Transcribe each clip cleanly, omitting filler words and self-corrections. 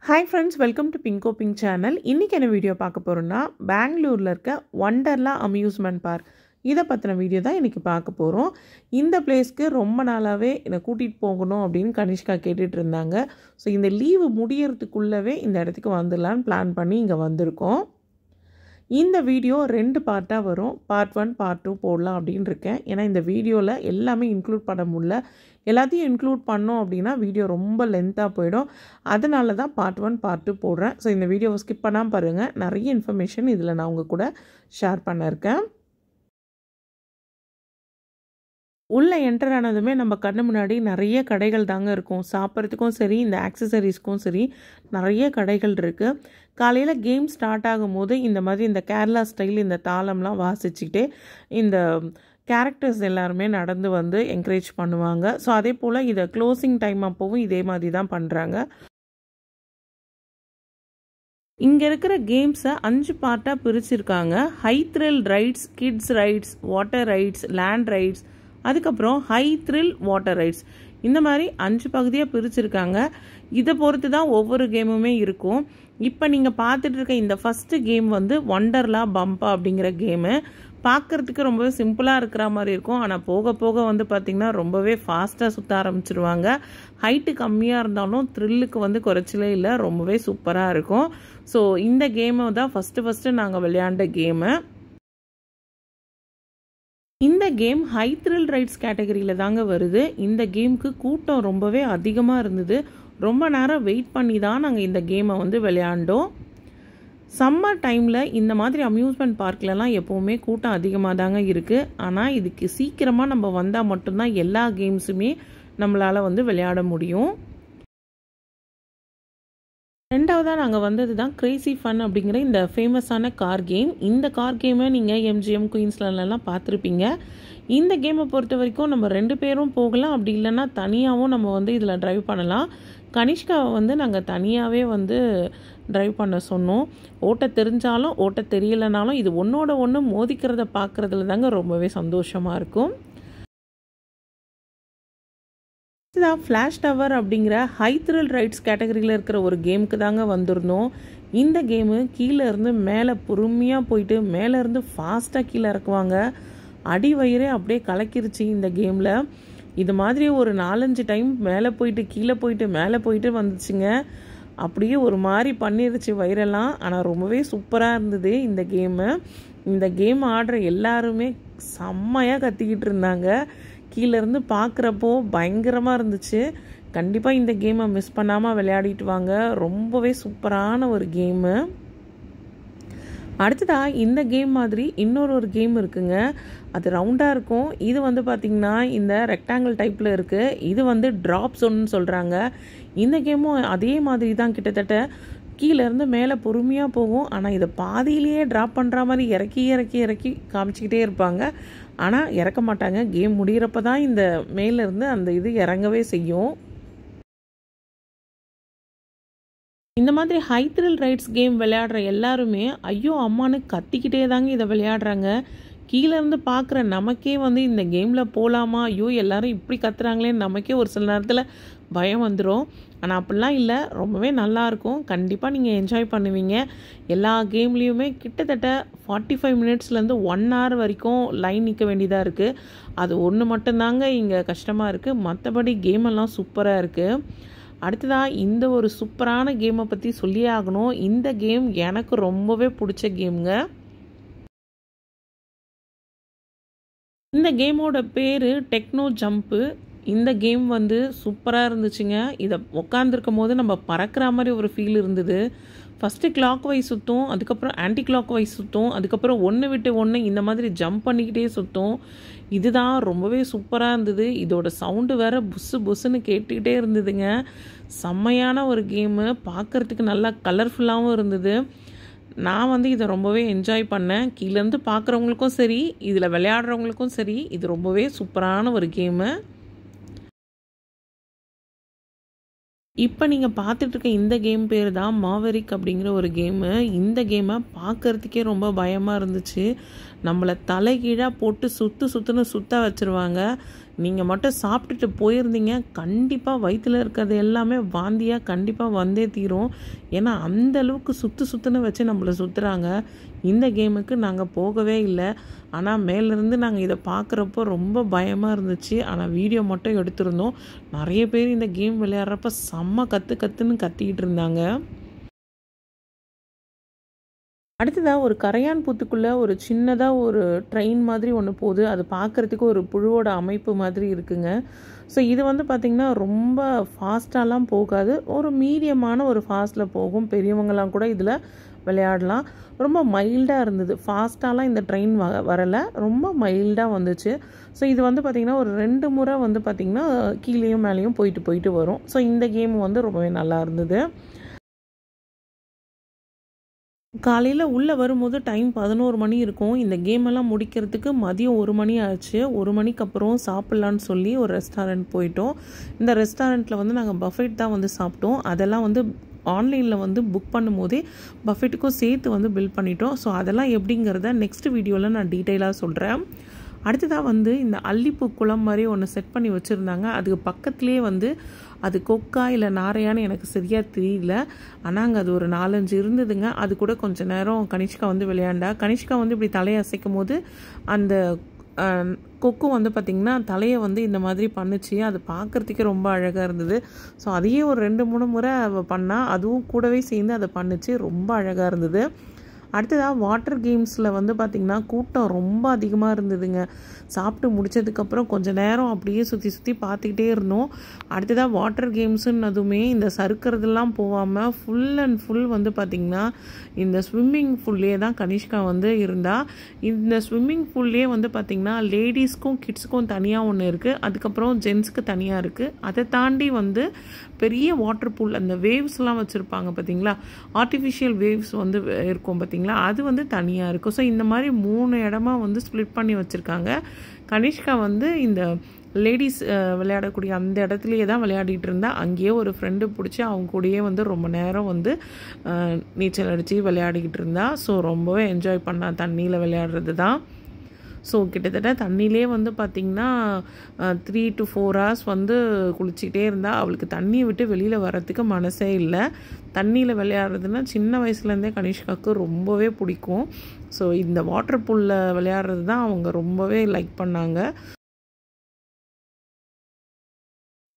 Hi friends, welcome to Pinko Pink channel. இன்னைக்கு என்ன video பார்க்க போறோம்னா பெங்களூர்ல இருக்க வண்டர்லா அம்யூஸ்மென்ட் பார்க் இத பத்தின வீடியோ தான் இன்னைக்கு பார்க்க போறோம். இந்த பிளேஸ்க்கு ரொம்ப நாளாவே என்ன கூட்டிட்டு போகணும் அப்படினு கனிஷ்கா கேட்டிட்டு இருந்தாங்க. சோ இந்த லீவ் முடியறதுக்குள்ளவே இந்த இடத்துக்கு வந்துடலாம்னு பிளான் பண்ணி இங்க வந்திருக்கோம். இந்த வீடியோ ரெண்டு பார்ட்டா வரும். பார்ட் 1 பார்ட் 2 போடலாம் அப்படினு இருக்கேன். ஏனா இந்த வீடியோல எல்லாமே இன்க்ளூட் பண்ண முடியல. எல்லாத்தையும் இன்க்ளூட் பண்ணோம் அப்படினா வீடியோ ரொம்ப லென்த்தா போய்டும். அதனால தான் பார்ட் 1 பார்ட் 2 போடுறேன். சோ இந்த வீடியோவை ஸ்கிப் பண்ணாம பாருங்க. நிறைய இன்ஃபர்மேஷன் இதுல நான் உங்க கூட ஷேர் பண்ண இருக்கேன். உள்ள என்டர் ஆனதுமே நம்ம கண்ணு முன்னாடி நிறைய கடைகள் தாங்க இருக்கும். சாப்பிட்றதுக்கும் சரி, இந்த ஆக்சசரிஸ்க்கும் சரி நிறைய கடைகள் இருக்கு. காலையில கேம் ஸ்டார்ட் ஆகும்போது இந்த மாதிரி இந்த கேரளா ஸ்டைல் இந்த தாளம்லாம் வாசிச்சுக்கிட்டே இந்த கேரக்டர்ஸ் எல்லாருமே நடந்து வந்து என்கரேஜ் பண்ணுவாங்க. ஸோ அதே போல் இதை க்ளோசிங் டைம் அப்போவும் இதே மாதிரி தான் பண்ணுறாங்க. இங்கே இருக்கிற கேம்ஸை 5 பார்ட்டாக பிரிச்சிருக்காங்க. High thrill rides, kids rides, water rides, land rides, அதுக்கப்புறம் ஹை த்ரில் வாட்டர் ரைட்ஸ், இந்த மாதிரி 5 பகுதியாக பிரிச்சிருக்காங்க. இதை பொறுத்து தான் ஒவ்வொரு கேமுமே இருக்கும். இப்போ நீங்கள் பார்த்துட்டு இருக்க இந்த ஃபஸ்ட்டு கேம் வந்து வண்டர்லா பம்பா அப்படிங்கிற கேமு. பார்க்குறதுக்கு ரொம்பவே சிம்பிளாக இருக்கிற மாதிரி இருக்கும். ஆனால் போக போக வந்து பார்த்திங்கன்னா ரொம்பவே ஃபாஸ்ட்டாக சுற்ற ஆரம்பிச்சிருவாங்க. ஹைட்டு கம்மியாக இருந்தாலும் த்ரில்லுக்கு வந்து குறைச்சலே இல்லை, ரொம்பவே சூப்பராக இருக்கும். ஸோ இந்த கேமை தான் ஃபஸ்ட்டு நாங்கள் விளையாண்ட கேமு. இந்த கேம் ஹை த்ரில் ரைட்ஸ் கேட்டகரியில் தாங்க வருது. இந்த கேமுக்கு கூட்டம் ரொம்பவே அதிகமாக இருந்தது. ரொம்ப நேரம் வெயிட் பண்ணி தான் நாங்கள் இந்த கேமை வந்து விளையாண்டோம். சம்மர் டைமில் இந்த மாதிரி அம்யூஸ்மெண்ட் பார்க்லலாம் எப்போவுமே கூட்டம் அதிகமாக தாங்க இருக்குது. ஆனால் இதுக்கு சீக்கிரமாக நம்ம வந்தால் மட்டும்தான் எல்லா கேம்ஸுமே நம்மளால் வந்து விளையாட முடியும். ரெண்டாவதாக நாங்கள் வந்தது தான் கிரேசி ஃபன் அப்படிங்கிற இந்த ஃபேமஸான கார் கேம். இந்த கார் கேமை நீங்கள் எம்ஜிஎம் குயின்ஸ்லாண்ட்லாம் பார்த்துருப்பீங்க. இந்த கேமை பொறுத்த வரைக்கும் நம்ம 2 பேரும் போகலாம், அப்படி இல்லைன்னா தனியாகவும் நம்ம வந்து இதில் ட்ரைவ் பண்ணலாம். கனிஷ்காவை வந்து நாங்கள் தனியாகவே வந்து ட்ரைவ் பண்ண சொன்னோம். ஓட்ட தெரிஞ்சாலும் ஓட்ட தெரியலைனாலும் இது ஒன்றோட ஒன்று மோதிக்கிறத பார்க்குறதுல தாங்க ரொம்பவே சந்தோஷமாக இருக்கும். இதுதான் ஃப்ளாஷ் டவர் அப்படிங்கிற ஹை த்ரில் ரைட்ஸ் கேட்டகரியில் இருக்கிற ஒரு கேமுக்கு தாங்க வந்திருந்தோம். இந்த கேமு கீழே இருந்து மேலே பொறுமையாக போயிட்டு மேலே இருந்து ஃபாஸ்ட்டாக கீழே இறக்குவாங்க. அடி வயிறே அப்படியே கலக்கிருச்சு இந்த கேமில். இது மாதிரி ஒரு 4-5 டைம் மேலே போயிட்டு கீழே போயிட்டு மேலே போயிட்டு வந்துச்சுங்க. அப்படியே ஒரு மாதிரி பண்ணிருச்சு வயிறெல்லாம். ஆனால் ரொம்பவே சூப்பராக இருந்தது இந்த கேமு. இந்த கேம் ஆடுற எல்லாருமே செம்மையாக கத்திக்கிட்டு இருந்தாங்க. கீழேருந்து பார்க்குறப்போ பயங்கரமாக இருந்துச்சு. கண்டிப்பாக இந்த கேமை மிஸ் பண்ணாமல் விளையாடிட்டு வாங்க. ரொம்பவே சூப்பரான ஒரு கேமு. அடுத்ததாக இந்த கேம் மாதிரி இன்னொரு கேம் இருக்குங்க. அது ரவுண்டாக இருக்கும். இது வந்து பார்த்திங்கன்னா இந்த ரெக்டாங்கிள் டைப்பில் இருக்குது. இது வந்து ட்ராப் ஜோன்னு சொல்கிறாங்க. இந்த கேமும் அதே மாதிரி தான், கிட்டத்தட்ட கீழேருந்து மேலே பொறுமையாக போகும். ஆனால் இதை பாதியிலேயே ட்ராப் பண்ணுற மாதிரி இறக்கி காமிச்சிக்கிட்டே இருப்பாங்க. ஆனால் இறக்க மாட்டாங்க. கேம் முடிகிறப்ப தான் இந்த மேலேருந்து அந்த இது இறங்கவே செய்யும். இந்த மாதிரி ஹை த்ரில் ரைட்ஸ் கேம் விளையாடுற எல்லாருமே ஐயோ அம்மானு கத்திக்கிட்டே தாங்க இதை விளையாடுறாங்க. கீழேருந்து பார்க்குற நமக்கே வந்து இந்த கேமில் போகலாமா, ஐயோ எல்லாரும் இப்படி கத்துறாங்களேன்னு நமக்கே ஒரு சில நேரத்தில் பயம் வந்துடும். ஆனால் அப்படிலாம் இல்லை, ரொம்பவே நல்லாயிருக்கும். கண்டிப்பாக நீங்கள் என்ஜாய் பண்ணுவீங்க. எல்லா கேம்லேயுமே கிட்டத்தட்ட 45 மினிட்ஸ்லேருந்து 1 hour வரைக்கும் லைன் நிற்க வேண்டியதாக இருக்குது. அது ஒன்று மட்டும்தாங்க இங்கே கஷ்டமாக இருக்குது. மற்றபடி கேமெல்லாம் சூப்பராக இருக்குது. அடுத்ததாக இந்த ஒரு சூப்பரான கேமை பற்றி சொல்லியே ஆகணும். இந்த கேம் எனக்கு ரொம்பவே பிடிச்ச கேமுங்க. இந்த கேமோட பேர் டெக்னோ ஜம்ப்பு. இந்த கேம் வந்து சூப்பராக இருந்துச்சுங்க. இதை உட்காந்துருக்கும் போது நம்ம பறக்கிற மாதிரி ஒரு ஃபீல் இருந்தது. ஃபஸ்ட்டு கிளாக் வைஸ் சுற்றும், அதுக்கப்புறம் ஆன்டி கிளாக் வைஸ் சுற்றும், அதுக்கப்புறம் ஒன்று விட்டு ஒன்று இந்த மாதிரி ஜம்ப் பண்ணிக்கிட்டே சுற்றும். இதுதான் ரொம்பவே சூப்பராக இருந்தது. இதோட சவுண்டு வேறு புஸ்ஸுன்னு கேட்டுக்கிட்டே இருந்ததுங்க. செம்மையான ஒரு கேமு. பார்க்குறதுக்கு நல்லா கலர்ஃபுல்லாகவும் இருந்தது. நான் வந்து இதை ரொம்பவே என்ஜாய் பண்ணேன். கீழேருந்து பார்க்குறவங்களுக்கும் சரி, இதில் விளையாடுறவங்களுக்கும் சரி, இது ரொம்பவே சூப்பரான ஒரு கேமு. இப்போ நீங்கள் பார்த்துட்டு இருக்க இந்த கேம் பேர் தான் மாவரிக் அப்படிங்கிற ஒரு கேமு. இந்த கேமை பார்க்குறதுக்கே ரொம்ப பயமாக இருந்துச்சு. நம்மளை தலைகீழாக போட்டு சுற்றுன்னு சுற்ற வச்சுருவாங்க. நீங்கள் மட்டும் சாப்பிட்டுட்டு போயிருந்தீங்க, கண்டிப்பாக வயிற்றில் இருக்கிறது எல்லாமே வாந்தியாக கண்டிப்பாக வந்தே தீரும். ஏன்னா அந்த அளவுக்கு சுற்றுன்னு வச்சு நம்மளை சுற்றுறாங்க. இந்த கேமுக்கு நாங்கள் போகவே இல்லை. ஆனால் மேலேருந்து நாங்கள் இதை பார்க்குறப்போ ரொம்ப பயமாக இருந்துச்சு. ஆனால் வீடியோ மட்டும் எடுத்திருந்தோம். நிறைய பேர் இந்த கேம் விளையாடுறப்ப செம்ம கற்றுன்னு கத்திக்கிட்டு இருந்தாங்க. அடுத்ததாக ஒரு கரையான் புத்துக்குள்ளே ஒரு சின்னதாக ஒரு ட்ரெயின் மாதிரி ஒன்று போகுது. அது பார்க்குறதுக்கு ஒரு புழுவோட அமைப்பு மாதிரி இருக்குங்க. ஸோ இது வந்து பார்த்திங்கன்னா ரொம்ப ஃபாஸ்ட்டாலாம் போகாது, ஒரு மீடியமான ஒரு ஃபாஸ்ட்டில் போகும். பெரியவங்களாம் கூட இதில் விளையாடலாம். ரொம்ப மைல்டாக இருந்தது. ஃபாஸ்ட்டாலாம் இந்த ட்ரெயின் வரலை, ரொம்ப மைல்டாக வந்துச்சு. ஸோ இது வந்து பார்த்திங்கன்னா ஒரு 2 முறை வந்து பார்த்திங்கன்னா கீழேயும் மேலேயும் போயிட்டு வரும். ஸோ இந்த கேம் வந்து ரொம்பவே நல்லா இருந்தது. காலையில் உள்ளே வரும்போது டைம் 11 மணி இருக்கும். இந்த கேமெல்லாம் முடிக்கிறதுக்கு மதியம் 1 மணி ஆச்சு. 1 மணிக்கு அப்புறம் சாப்பிட்லான்னு சொல்லி ஒரு ரெஸ்டாரண்ட் போயிட்டோம். இந்த ரெஸ்டாரண்ட்டில் வந்து நாங்கள் பஃபெட் தான் வந்து சாப்பிட்டோம். அதெல்லாம் வந்து ஆன்லைனில் வந்து புக் பண்ணும்போதே பஃபெட்டுக்கும் சேர்த்து வந்து பில் பண்ணிட்டோம். ஸோ அதெல்லாம் எப்படிங்கிறத நெக்ஸ்ட் வீடியோவில் நான் டீட்டெயிலாக சொல்கிறேன். அடுத்ததாக வந்து இந்த அல்லிப்பூ குளம் மாதிரி ஒன்று செட் பண்ணி வச்சுருந்தாங்க. அதுக்கு பக்கத்துலேயே வந்து அது கொக்கா இல்லை நாரையான்னு எனக்கு சரியாக தெரியல. ஆனால் அங்கே அது ஒரு 4-5 இருந்ததுங்க. அது கூட கொஞ்சம் நேரம் கனிஷ்கா வந்து விளையாண்டா. கனிஷ்கா வந்து இப்படி தலையை அசைக்கும் போது அந்த கொக்கு வந்து பார்த்திங்கன்னா தலையை வந்து இந்த மாதிரி பண்ணுச்சு. அது பார்க்குறதுக்கே ரொம்ப அழகாக இருந்தது. ஸோ அதையே ஒரு 2-3 முறை அவள் பண்ணால் அதுவும் கூடவே சேர்ந்து அதை பண்ணுச்சு. ரொம்ப அழகாக இருந்தது. அடுத்ததாக வாட்டர் கேம்ஸில் வந்து பார்த்திங்கன்னா கூட்டம் ரொம்ப அதிகமாக இருந்ததுங்க. சாப்பிட்டு முடித்ததுக்கப்புறம் கொஞ்சம் நேரம் அப்படியே சுற்றி பார்த்துக்கிட்டே இருந்தோம். அடுத்ததாக வாட்டர் கேம்ஸுன்னதுமே இந்த சறுக்கிறதுலாம் போகாமல் ஃபுல் அண்ட் ஃபுல் வந்து பார்த்திங்கன்னா இந்த ஸ்விம்மிங் பூல்லே தான் கனிஷ்கா வந்து இருந்தால். இந்த ஸ்விம்மிங் பூல்லே வந்து பார்த்திங்கன்னா லேடிஸ்க்கும் கிட்ஸுக்கும் தனியாக ஒன்று இருக்குது, அதுக்கப்புறம் ஜென்ஸுக்கு தனியாக இருக்குது. அதை தாண்டி வந்து பெரிய வாட்டர் பூல், அந்த வேவ்ஸ்லாம் வச்சுருப்பாங்க பார்த்திங்களா, ஆர்டிஃபிஷியல் வேவ்ஸ் வந்து இருக்கும் பார்த்திங்களா, அது வந்து தனியாக இருக்கும். ஸோ இந்த மாதிரி 3 இடமா வந்து ஸ்ப்ளிட் பண்ணி வச்சுருக்காங்க. கனிஷ்கா வந்து இந்த லேடிஸ் விளையாடக்கூடிய அந்த இடத்துலையே தான் விளையாடிட்டு இருந்தா. அங்கேயே ஒரு ஃப்ரெண்டு பிடிச்சி அவங்க கூடயே வந்து ரொம்ப நேரம் வந்து நீச்சல் அடித்து விளையாடிக்கிட்டு இருந்தா. ஸோ ரொம்பவே என்ஜாய் பண்ணா தண்ணியில் விளையாடுறது தான். ஸோ கிட்டத்தட்ட தண்ணியிலே வந்து பார்த்திங்கன்னா 3 to 4 hours வந்து குளிச்சிக்கிட்டே இருந்தால். அவளுக்கு தண்ணியை விட்டு வெளியில் வரத்துக்கு மனசே இல்லை. தண்ணியில் விளையாடுறதுன்னா சின்ன வயசுலேருந்தே கனிஷ்காவுக்கு ரொம்பவே பிடிக்கும். ஸோ இந்த வாட்டர் பூலில் விளையாடுறது தான் அவங்க ரொம்பவே லைக் பண்ணாங்க.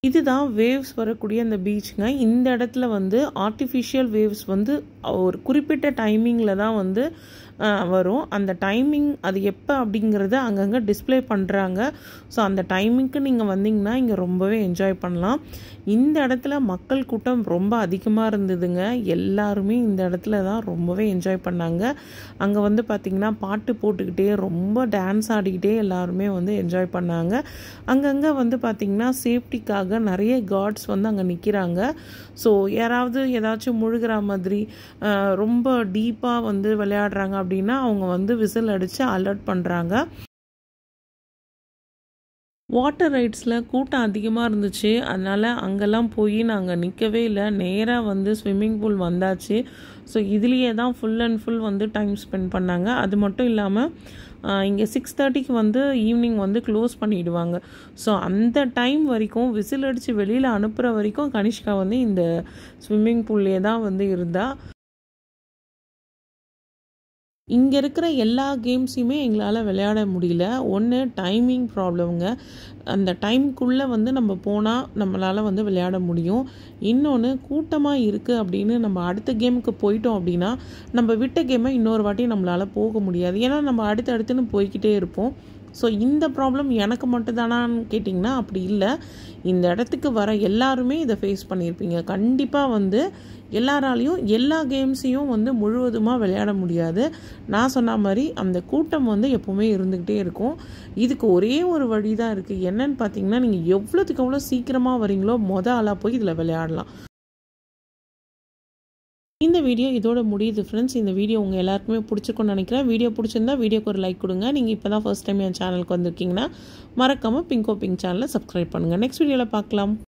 இதுதான் வேவ்ஸ் வரக்கூடிய அந்த பீச்சுங்க. இந்த இடத்துல வந்து ஆர்டிஃபிஷியல் வேவ்ஸ் வந்து ஒரு குறிப்பிட்ட டைமிங்கில் தான் வந்து வரும். அந்த டைமிங் அது எப்போ அப்படிங்கிறத அங்கங்கே டிஸ்பிளே பண்ணுறாங்க. ஸோ அந்த டைமிங்க்கு நீங்கள் வந்தீங்கன்னா இங்கே ரொம்பவே என்ஜாய் பண்ணலாம். இந்த இடத்துல மக்கள் கூட்டம் ரொம்ப அதிகமாக இருந்ததுங்க. எல்லாருமே இந்த இடத்துல தான் ரொம்பவே என்ஜாய் பண்ணாங்க. அங்கே வந்து பார்த்திங்கன்னா பாட்டு போட்டுக்கிட்டே ரொம்ப டான்ஸ் ஆடிக்கிட்டே எல்லாருமே வந்து என்ஜாய் பண்ணாங்க. அங்கங்கே வந்து பார்த்திங்கன்னா சேஃப்டிக்காக நிறைய கார்ட்ஸ் வந்து அங்கே நிற்கிறாங்க. ஸோ யாராவது ஏதாச்சும் முழுகிற மாதிரி ரொம்ப டீப்பாக வந்து விளையாடுறாங்க அப்படின்னா அவங்க வந்து விசில் அடித்து அலர்ட் பண்ணுறாங்க. வாட்டர் ரைட்ஸில் கூட்டம் அதிகமாக இருந்துச்சு. அதனால் அங்கெல்லாம் போய் நாங்கள் நிற்கவே இல்லை. நேராக வந்து ஸ்விம்மிங் பூல் வந்தாச்சு. ஸோ இதுலேயே தான் ஃபுல் அண்ட் ஃபுல் வந்து டைம் ஸ்பெண்ட் பண்ணாங்க. அது மட்டும் இல்லாமல் இங்கே 6:30க்கு வந்து ஈவினிங் வந்து க்ளோஸ் பண்ணிவிடுவாங்க. ஸோ அந்த டைம் வரைக்கும் விசில் அடித்து வெளியில் அனுப்புகிற வரைக்கும் கனிஷ்கா வந்து இந்த ஸ்விம்மிங் பூல்லே தான் வந்து இருந்தால். இங்கே இருக்கிற எல்லா கேம்ஸையுமே எங்களால் விளையாட முடியல. ஒன்று டைமிங் ப்ராப்ளம்ங்க. அந்த டைமுக்குள்ளே வந்து நம்ம போனால் நம்மளால் வந்து விளையாட முடியும். இன்னொன்று கூட்டமாக இருக்குது அப்படின்னு நம்ம அடுத்த கேமுக்கு போயிட்டோம் அப்படின்னா நம்ம விட்ட கேமை இன்னொரு வாட்டி நம்மளால் போக முடியாது. ஏன்னா நம்ம அடுத்தடுத்துன்னு போய்கிட்டே இருப்போம். ஸோ இந்த ப்ராப்ளம் எனக்கு மட்டும்தானான்னு கேட்டிங்கன்னா அப்படி இல்லை. இந்த இடத்துக்கு வர எல்லாருமே இதை ஃபேஸ் பண்ணியிருப்பீங்க. கண்டிப்பாக வந்து எல்லாராலையும் எல்லா கேம்ஸையும் வந்து முழுவதுமாக விளையாட முடியாது. நான் சொன்ன மாதிரி அந்த கூட்டம் வந்து எப்போவுமே இருந்துக்கிட்டே இருக்கும். இதுக்கு ஒரே ஒரு வழி தான் இருக்குது. என்னன்னு பார்த்தீங்கன்னா, நீங்கள் எவ்வளோத்துக்கு எவ்வளோ சீக்கிரமாக வரீங்களோ ஆளாக போய் இதில் விளையாடலாம். இந்த வீடியோ இதோட முடியுது ஃப்ரெண்ட்ஸ். இந்த வீடியோ உங்கள் எல்லாருக்குமே பிடிச்சிருக்கும்னு நினைக்கிறேன். வீடியோ பிடிச்சிருந்தா வீடியோக்கு ஒரு லைக் கொடுங்க. நீங்கள் இப்போ தான் ஃபர்ஸ்ட் டைம் என் சேனலுக்கு வந்திருக்கீங்கன்னா மறக்காமல் பிங்கோ பிங்க் சேனலை சப்ஸ்கிரைப் பண்ணுங்கள். நெக்ஸ்ட் வீடியோவில் பார்க்கலாம்.